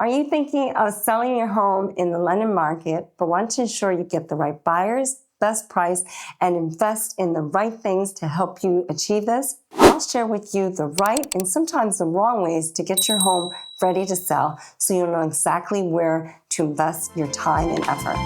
Are you thinking of selling your home in the London market, but want to ensure you get the right buyers, best price, and invest in the right things to help you achieve this? I'll share with you the right and sometimes the wrong ways to get your home ready to sell so you'll know exactly where to invest your time and effort.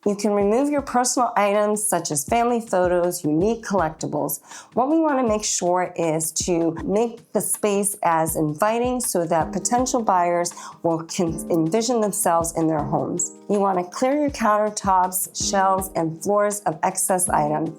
You can remove your personal items such as family photos, unique collectibles. What we want to make sure is to make the space as inviting so that potential buyers can envision themselves in their homes. You want to clear your countertops, shelves, and floors of excess items.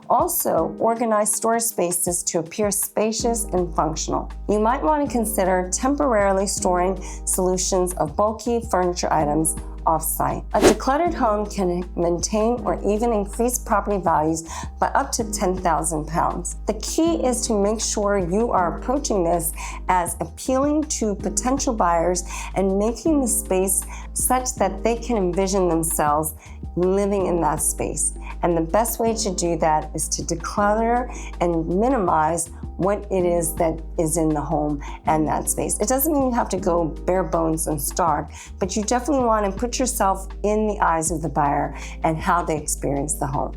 Also, organize storage spaces to appear spacious and functional. You might want to consider temporarily storing solutions of bulky furniture items off-site. A decluttered home can maintain or even increase property values by up to £10,000. The key is to make sure you are approaching this as appealing to potential buyers and making the space such that they can envision themselves living in that space. And the best way to do that is to declutter and minimize what it is that is in the home and that space. It doesn't mean you have to go bare bones and stark, but you definitely want to put yourself in the eyes of the buyer and how they experience the home.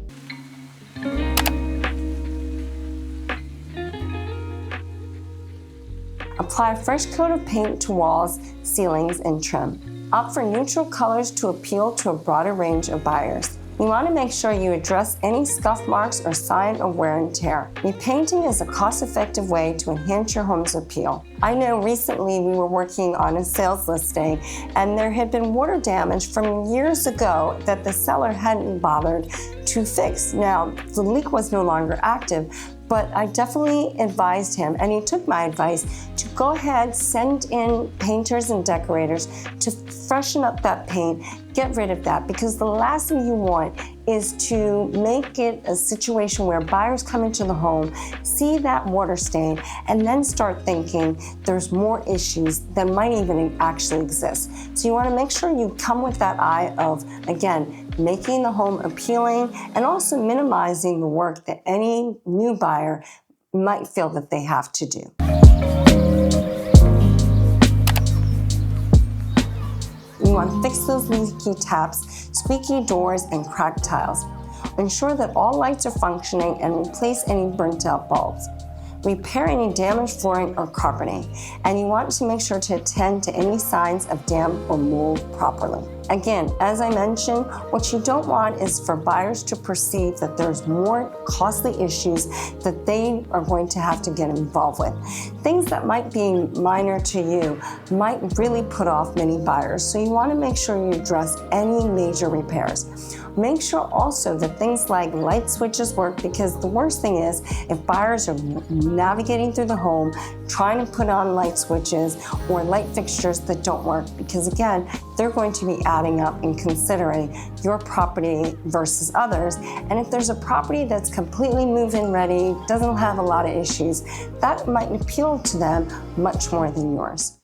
Apply a fresh coat of paint to walls, ceilings, and trim. Opt for neutral colors to appeal to a broader range of buyers. You want to make sure you address any scuff marks or sign of wear and tear. Repainting is a cost-effective way to enhance your home's appeal. I know recently we were working on a sales listing and there had been water damage from years ago that the seller hadn't bothered to fix. Now, the leak was no longer active, but I definitely advised him, and he took my advice, to go ahead, send in painters and decorators to freshen up that paint, get rid of that, because the last thing you want is to make it a situation where buyers come into the home, see that water stain, and then start thinking there's more issues that might even actually exist. So you want to make sure you come with that eye of, again, making the home appealing and also minimizing the work that any new buyer might feel that they have to do. You want to fix those leaky taps, squeaky doors, and cracked tiles. Ensure that all lights are functioning and replace any burnt out bulbs. Repair any damaged flooring or carpeting, and you want to make sure to attend to any signs of damp or mold properly. Again, as I mentioned, what you don't want is for buyers to perceive that there's more costly issues that they are going to have to get involved with. Things that might be minor to you might really put off many buyers, so you want to make sure you address any major repairs. Make sure also that things like light switches work, because the worst thing is if buyers are navigating through the home trying to put on light switches or light fixtures that don't work, because again, they're going to be adding up and considering your property versus others. And if there's a property that's completely move-in ready, doesn't have a lot of issues, that might appeal to them much more than yours.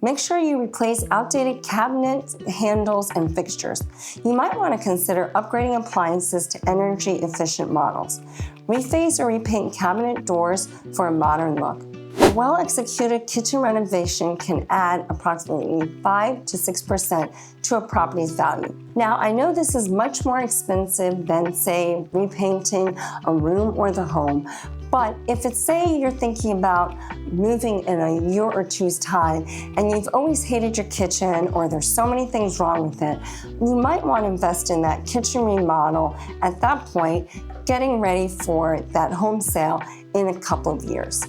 Make sure you replace outdated cabinets, handles, and fixtures. You might want to consider upgrading appliances to energy-efficient models. Reface or repaint cabinet doors for a modern look. A well-executed kitchen renovation can add approximately 5 to 6% to a property's value. Now, I know this is much more expensive than, say, repainting a room or the home, but if it's, say, you're thinking about moving in a year or two's time and you've always hated your kitchen or there's so many things wrong with it, you might want to invest in that kitchen remodel at that point, getting ready for that home sale in a couple of years.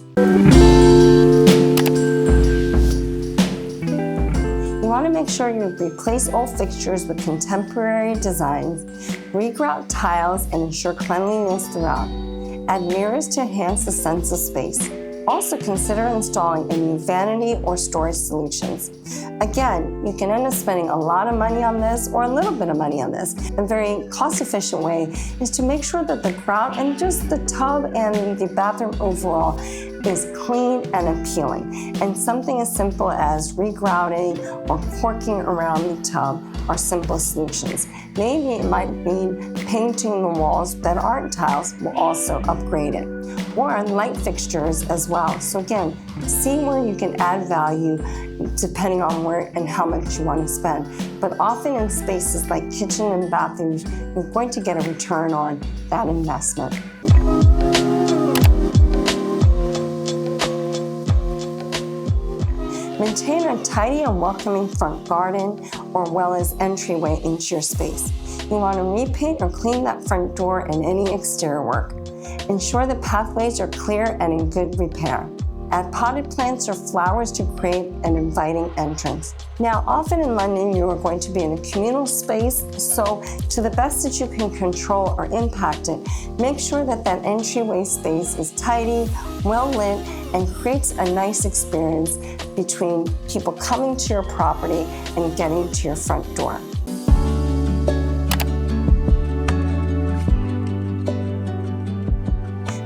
You want to make sure you replace old fixtures with contemporary designs, regrout tiles, and ensure cleanliness throughout. Add mirrors to enhance the sense of space. Also consider installing a new vanity or storage solutions. Again, you can end up spending a lot of money on this or a little bit of money on this. A very cost-efficient way is to make sure that the grout and just the tub and the bathroom overall is clean and appealing, and something as simple as regrouting or corking around the tub are simple solutions. Maybe it might mean painting the walls that aren't tiles will also upgrade it, or light fixtures as well. So again, see where you can add value depending on where and how much you want to spend. But often in spaces like kitchen and bathrooms, you're going to get a return on that investment. Maintain a tidy and welcoming front garden or well as entryway into your space. You want to repaint or clean that front door and any exterior work. Ensure the pathways are clear and in good repair. Add potted plants or flowers to create an inviting entrance. Now, often in London, you are going to be in a communal space, so to the best that you can control or impact it, make sure that that entryway space is tidy, well lit, and creates a nice experience between people coming to your property and getting to your front door.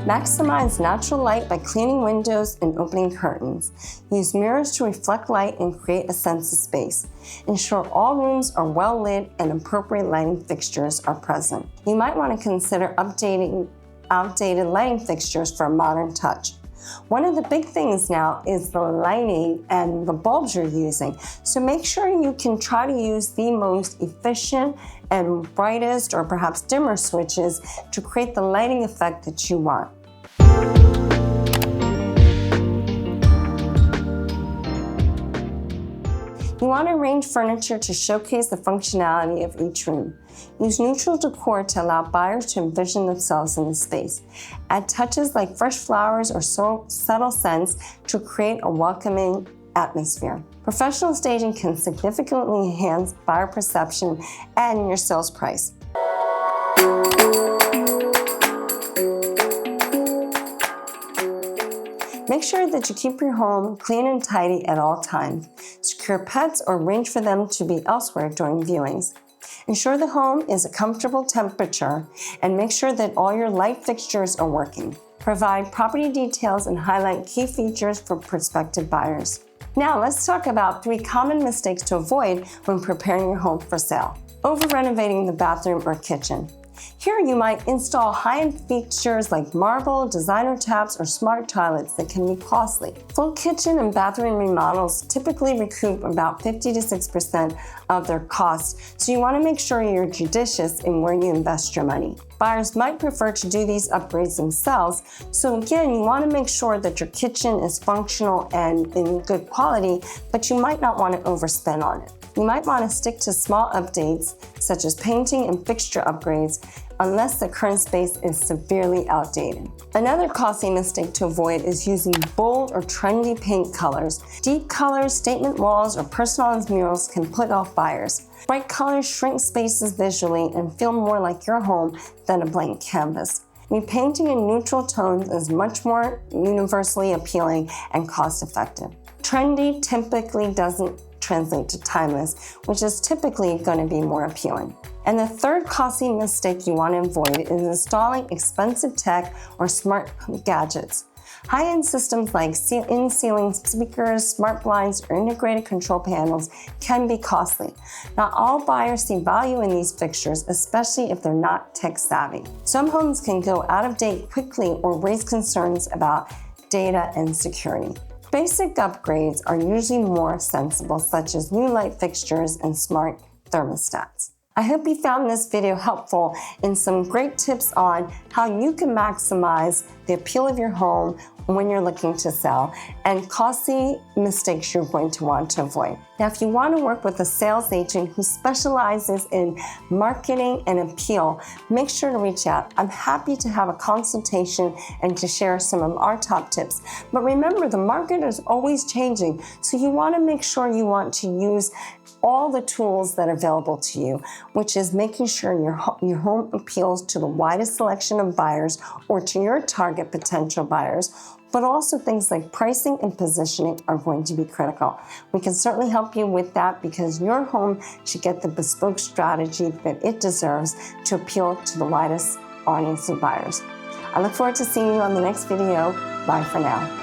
Maximize natural light by cleaning windows and opening curtains. Use mirrors to reflect light and create a sense of space. Ensure all rooms are well lit and appropriate lighting fixtures are present. You might want to consider updating outdated lighting fixtures for a modern touch. One of the big things now is the lighting and the bulbs you're using. So make sure you can try to use the most efficient and brightest or perhaps dimmer switches to create the lighting effect that you want. You want to arrange furniture to showcase the functionality of each room. Use neutral decor to allow buyers to envision themselves in the space. Add touches like fresh flowers or subtle scents to create a welcoming atmosphere. Professional staging can significantly enhance buyer perception and your sales price. Make sure that you keep your home clean and tidy at all times. Secure pets or arrange for them to be elsewhere during viewings. Ensure the home is a comfortable temperature and make sure that all your light fixtures are working. Provide property details and highlight key features for prospective buyers. Now let's talk about 3 common mistakes to avoid when preparing your home for sale. Over-renovating the bathroom or kitchen. Here you might install high-end features like marble, designer taps, or smart toilets that can be costly. Full kitchen and bathroom remodels typically recoup about 50 to 6% of their costs, so you want to make sure you're judicious in where you invest your money. Buyers might prefer to do these upgrades themselves, so again, you want to make sure that your kitchen is functional and in good quality, but you might not want to overspend on it. You might want to stick to small updates, such as painting and fixture upgrades, unless the current space is severely outdated. Another costly mistake to avoid is using bold or trendy paint colors. Deep colors, statement walls, or personalized murals can put off buyers. Bright colors shrink spaces visually and feel more like your home than a blank canvas. Repainting in neutral tones is much more universally appealing and cost-effective. Trendy typically doesn't translate to timeless, which is typically going to be more appealing. And the third costly mistake you want to avoid is installing expensive tech or smart gadgets. High-end systems like in-ceiling speakers, smart blinds, or integrated control panels can be costly. Not all buyers see value in these fixtures, especially if they're not tech-savvy. Some homes can go out of date quickly or raise concerns about data and security. Basic upgrades are usually more sensible, such as new light fixtures and smart thermostats. I hope you found this video helpful in some great tips on how you can maximize the appeal of your home when you're looking to sell, and costly mistakes you're going to want to avoid. Now, if you want to work with a sales agent who specializes in marketing and appeal, make sure to reach out. I'm happy to have a consultation and to share some of our top tips. But remember, the market is always changing, so you want to make sure you want to use all the tools that are available to you, which is making sure your home appeals to the widest selection of buyers or to your target potential buyers, but also things like pricing and positioning are going to be critical. We can certainly help you with that because your home should get the bespoke strategy that it deserves to appeal to the widest audience of buyers. I look forward to seeing you on the next video. Bye for now.